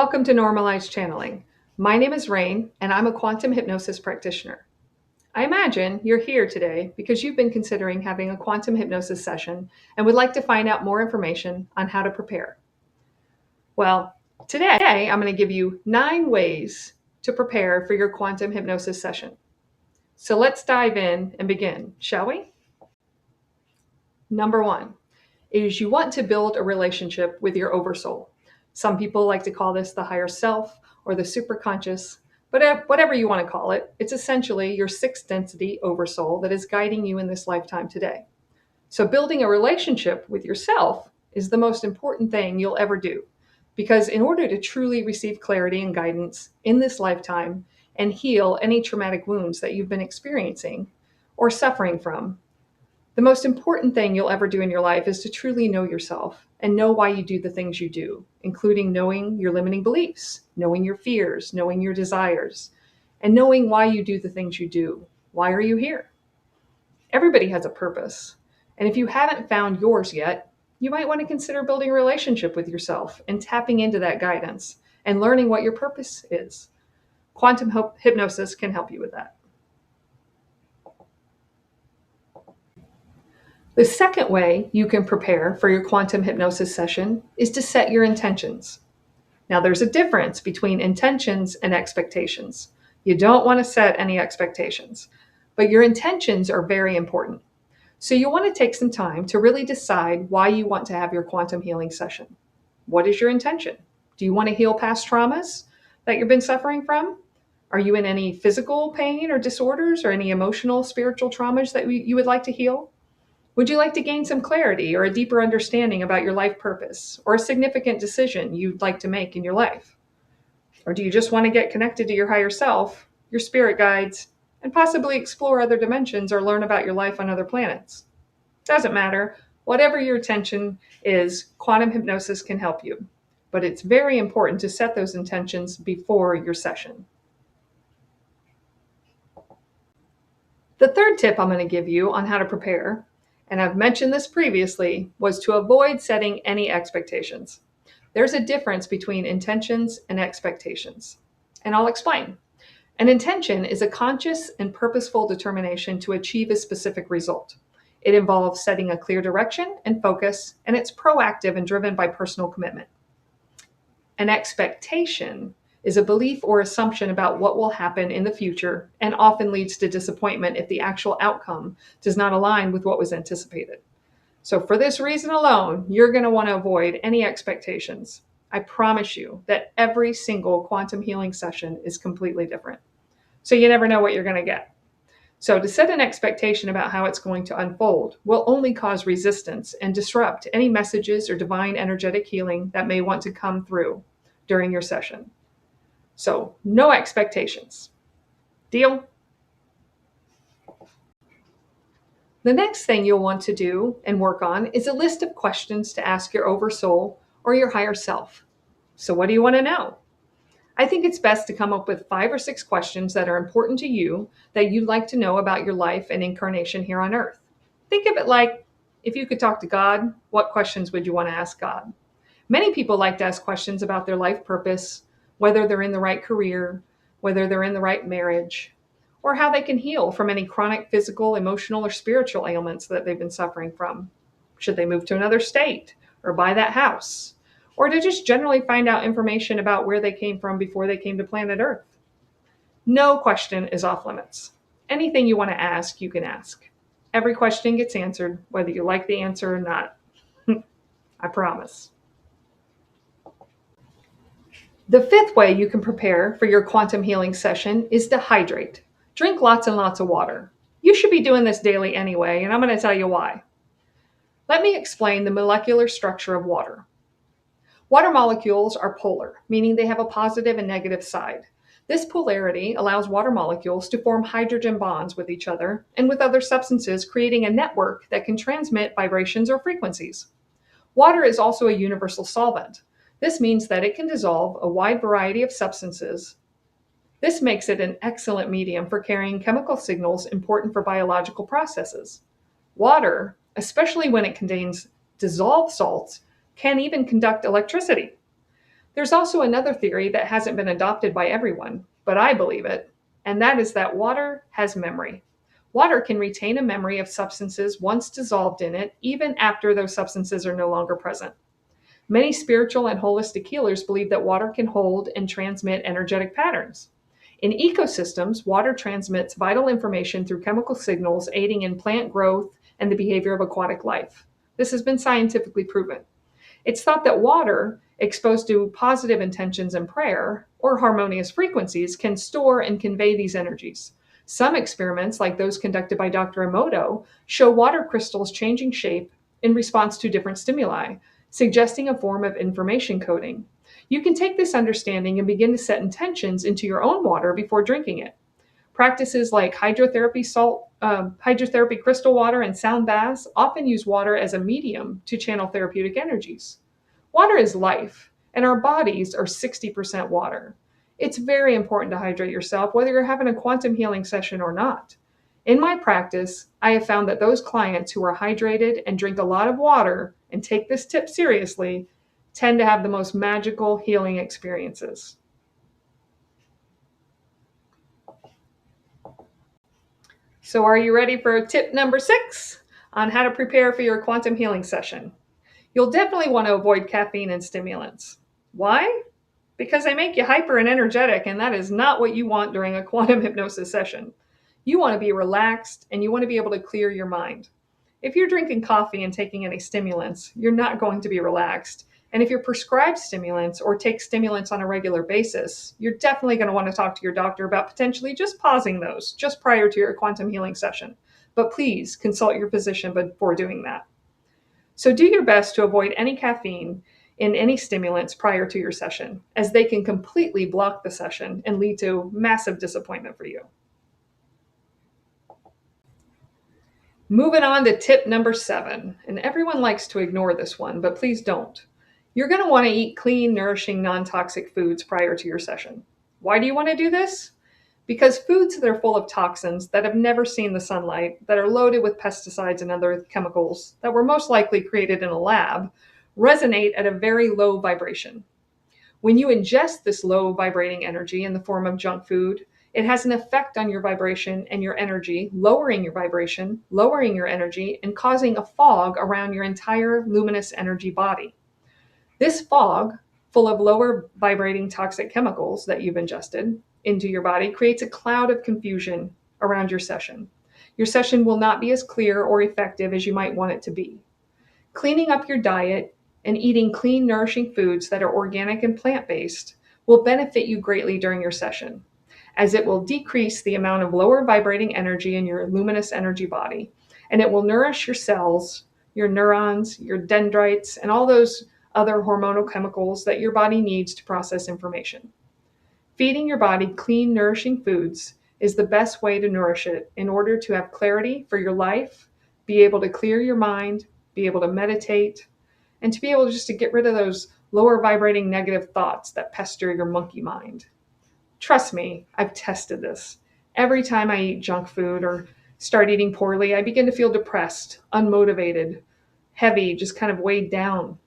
Welcome to Normalized Channeling. My name is Rain, and I'm a quantum hypnosis practitioner. I imagine you're here today because you've been considering having a quantum hypnosis session and would like to find out more information on how to prepare. Well, today I'm going to give you 9 ways to prepare for your quantum hypnosis session. So let's dive in and begin, shall we? Number 1 is you want to build a relationship with your oversoul. Some people like to call this the higher self or the superconscious, but whatever you want to call it, it's essentially your sixth density oversoul that is guiding you in this lifetime today. So building a relationship with yourself is the most important thing you'll ever do, because in order to truly receive clarity and guidance in this lifetime and heal any traumatic wounds that you've been experiencing or suffering from, the most important thing you'll ever do in your life is to truly know yourself and know why you do the things you do, including knowing your limiting beliefs, knowing your fears, knowing your desires, and knowing why you do the things you do. Why are you here? Everybody has a purpose. And if you haven't found yours yet, you might want to consider building a relationship with yourself and tapping into that guidance and learning what your purpose is. Quantum hypnosis can help you with that. The second way you can prepare for your quantum hypnosis session is to set your intentions. Now, there's a difference between intentions and expectations. You don't want to set any expectations, but your intentions are very important. So you want to take some time to really decide why you want to have your quantum healing session. What is your intention? Do you want to heal past traumas that you've been suffering from? Are you in any physical pain or disorders or any emotional, spiritual traumas that you would like to heal? Would you like to gain some clarity or a deeper understanding about your life purpose or a significant decision you'd like to make in your life? Or do you just want to get connected to your higher self, your spirit guides, and possibly explore other dimensions or learn about your life on other planets? Doesn't matter. Whatever your intention is, quantum hypnosis can help you. But it's very important to set those intentions before your session. The third tip I'm going to give you on how to prepare, and I've mentioned this previously, was to avoid setting any expectations. There's a difference between intentions and expectations, and I'll explain. An intention is a conscious and purposeful determination to achieve a specific result. It involves setting a clear direction and focus, and it's proactive and driven by personal commitment. An expectation is a belief or assumption about what will happen in the future and often leads to disappointment if the actual outcome does not align with what was anticipated. So for this reason alone, you're going to want to avoid any expectations. I promise you that every single quantum healing session is completely different. So you never know what you're going to get. So to set an expectation about how it's going to unfold will only cause resistance and disrupt any messages or divine energetic healing that may want to come through during your session. So no expectations. Deal? The next thing you'll want to do and work on is a list of questions to ask your oversoul or your higher self. So what do you want to know? I think it's best to come up with 5 or 6 questions that are important to you that you'd like to know about your life and incarnation here on Earth. Think of it like if you could talk to God, what questions would you want to ask God? Many people like to ask questions about their life purpose, whether they're in the right career, whether they're in the right marriage, or how they can heal from any chronic physical, emotional, or spiritual ailments that they've been suffering from. Should they move to another state or buy that house? Or to just generally find out information about where they came from before they came to planet Earth. No question is off limits. Anything you want to ask, you can ask. Every question gets answered, whether you like the answer or not. I promise. The fifth way you can prepare for your quantum healing session is to hydrate. Drink lots and lots of water. You should be doing this daily anyway, and I'm going to tell you why. Let me explain the molecular structure of water. Water molecules are polar, meaning they have a positive and negative side. This polarity allows water molecules to form hydrogen bonds with each other and with other substances, creating a network that can transmit vibrations or frequencies. Water is also a universal solvent. This means that it can dissolve a wide variety of substances. This makes it an excellent medium for carrying chemical signals important for biological processes. Water, especially when it contains dissolved salts, can even conduct electricity. There's also another theory that hasn't been adopted by everyone, but I believe it, and that is that water has memory. Water can retain a memory of substances once dissolved in it, even after those substances are no longer present. Many spiritual and holistic healers believe that water can hold and transmit energetic patterns. In ecosystems, water transmits vital information through chemical signals, aiding in plant growth and the behavior of aquatic life. This has been scientifically proven. It's thought that water, exposed to positive intentions and prayer or harmonious frequencies, can store and convey these energies. Some experiments, like those conducted by Dr. Emoto, show water crystals changing shape in response to different stimuli, suggesting a form of information coding. You can take this understanding and begin to set intentions into your own water before drinking it. Practices like hydrotherapy crystal water, and sound baths often use water as a medium to channel therapeutic energies. Water is life, and our bodies are 60% water. It's very important to hydrate yourself, whether you're having a quantum healing session or not. In my practice, I have found that those clients who are hydrated and drink a lot of water and take this tip seriously tend to have the most magical healing experiences. So, are you ready for tip number 6 on how to prepare for your quantum healing session? You'll definitely want to avoid caffeine and stimulants. Why? Because they make you hyper and energetic, and that is not what you want during a quantum hypnosis session. You want to be relaxed and you want to be able to clear your mind. If you're drinking coffee and taking any stimulants, you're not going to be relaxed. And if you're prescribed stimulants or take stimulants on a regular basis, you're definitely going to want to talk to your doctor about potentially just pausing those just prior to your quantum healing session. But please consult your physician before doing that. So do your best to avoid any caffeine in any stimulants prior to your session, as they can completely block the session and lead to massive disappointment for you. Moving on to tip number 7, and everyone likes to ignore this one, but please don't. You're going to want to eat clean, nourishing, non-toxic foods prior to your session. Why do you want to do this? Because foods that are full of toxins that have never seen the sunlight, that are loaded with pesticides and other chemicals that were most likely created in a lab, resonate at a very low vibration. When you ingest this low vibrating energy in the form of junk food, it has an effect on your vibration and your energy, lowering your vibration, lowering your energy, and causing a fog around your entire luminous energy body. This fog, full of lower vibrating toxic chemicals that you've ingested into your body, creates a cloud of confusion around your session. Your session will not be as clear or effective as you might want it to be. Cleaning up your diet and eating clean, nourishing foods that are organic and plant-based will benefit you greatly during your session, as it will decrease the amount of lower vibrating energy in your luminous energy body, and it will nourish your cells, your neurons, your dendrites, and all those other hormonal chemicals that your body needs to process information. Feeding your body clean, nourishing foods is the best way to nourish it in order to have clarity for your life, be able to clear your mind, be able to meditate, and to be able just to get rid of those lower vibrating negative thoughts that pester your monkey mind. Trust me, I've tested this. Every time I eat junk food or start eating poorly, I begin to feel depressed, unmotivated, heavy, just kind of weighed down.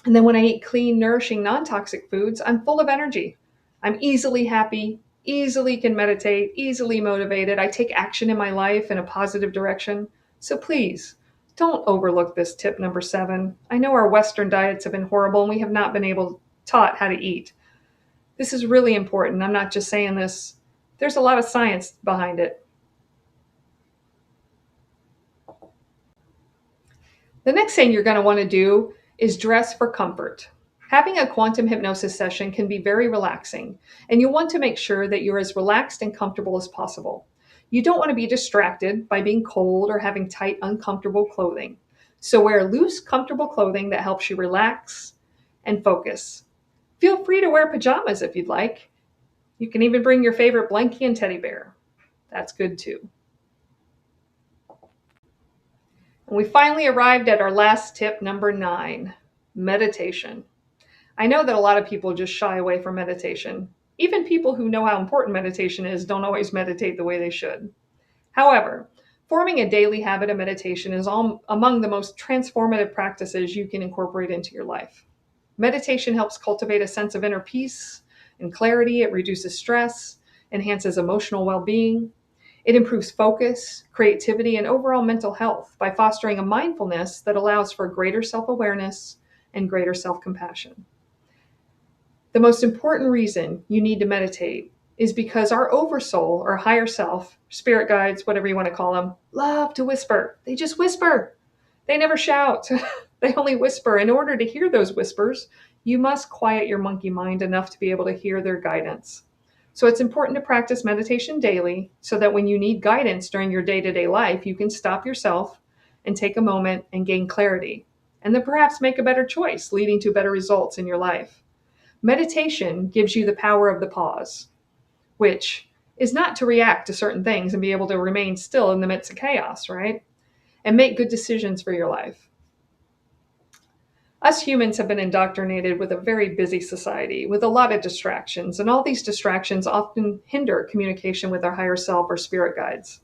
And then when I eat clean, nourishing, non-toxic foods, I'm full of energy. I'm easily happy, easily can meditate, easily motivated. I take action in my life in a positive direction. So please, don't overlook this tip number 7. I know our Western diets have been horrible and we have not been taught how to eat. This is really important. I'm not just saying this. There's a lot of science behind it. The next thing you're going to want to do is dress for comfort. Having a quantum hypnosis session can be very relaxing, and you want to make sure that you're as relaxed and comfortable as possible. You don't want to be distracted by being cold or having tight, uncomfortable clothing. So wear loose, comfortable clothing that helps you relax and focus. Feel free to wear pajamas if you'd like. You can even bring your favorite blankie and teddy bear. That's good too. And we finally arrived at our last tip, number 9, meditation. I know that a lot of people just shy away from meditation. Even people who know how important meditation is don't always meditate the way they should. However, forming a daily habit of meditation is among the most transformative practices you can incorporate into your life. Meditation helps cultivate a sense of inner peace and clarity. It reduces stress, enhances emotional well being. It improves focus, creativity, and overall mental health by fostering a mindfulness that allows for greater self awareness and greater self compassion. The most important reason you need to meditate is because our oversoul or higher self, spirit guides, whatever you want to call them, love to whisper. They just whisper. They never shout. They only whisper. In order to hear those whispers, you must quiet your monkey mind enough to be able to hear their guidance. So it's important to practice meditation daily so that when you need guidance during your day to day life, you can stop yourself and take a moment and gain clarity, and then perhaps make a better choice, leading to better results in your life. Meditation gives you the power of the pause, which is not to react to certain things and be able to remain still in the midst of chaos, right? And make good decisions for your life. Us humans have been indoctrinated with a very busy society with a lot of distractions, and all these distractions often hinder communication with our higher self or spirit guides.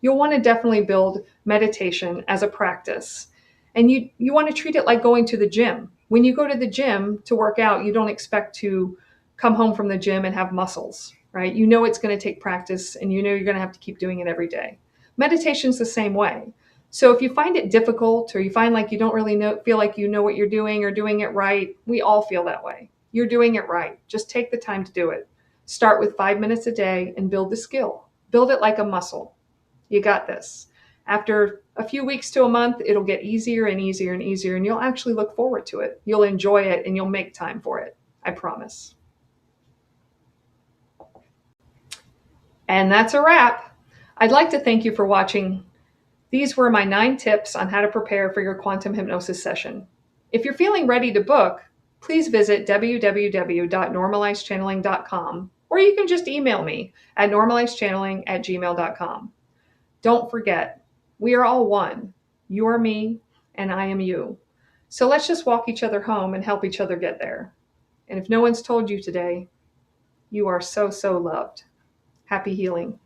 You'll want to definitely build meditation as a practice. And you want to treat it like going to the gym. When you go to the gym to work out, you don't expect to come home from the gym and have muscles, right? You know it's going to take practice and you know you're going to have to keep doing it every day. Meditation's the same way. So if you find it difficult or you find like you don't really feel like you know what you're doing or doing it right, we all feel that way. You're doing it right. Just take the time to do it. Start with 5 minutes a day and build the skill. Build it like a muscle. You got this. After a few weeks to a month, it'll get easier and easier and easier, and you'll actually look forward to it. You'll enjoy it and you'll make time for it. I promise. And that's a wrap. I'd like to thank you for watching. These were my 9 tips on how to prepare for your quantum hypnosis session. If you're feeling ready to book, please visit www.normalizedchanneling.com, or you can just email me at normalizedchanneling@gmail.com. Don't forget, we are all one. You are me, and I am you. So let's just walk each other home and help each other get there. And if no one's told you today, you are so, so loved. Happy healing.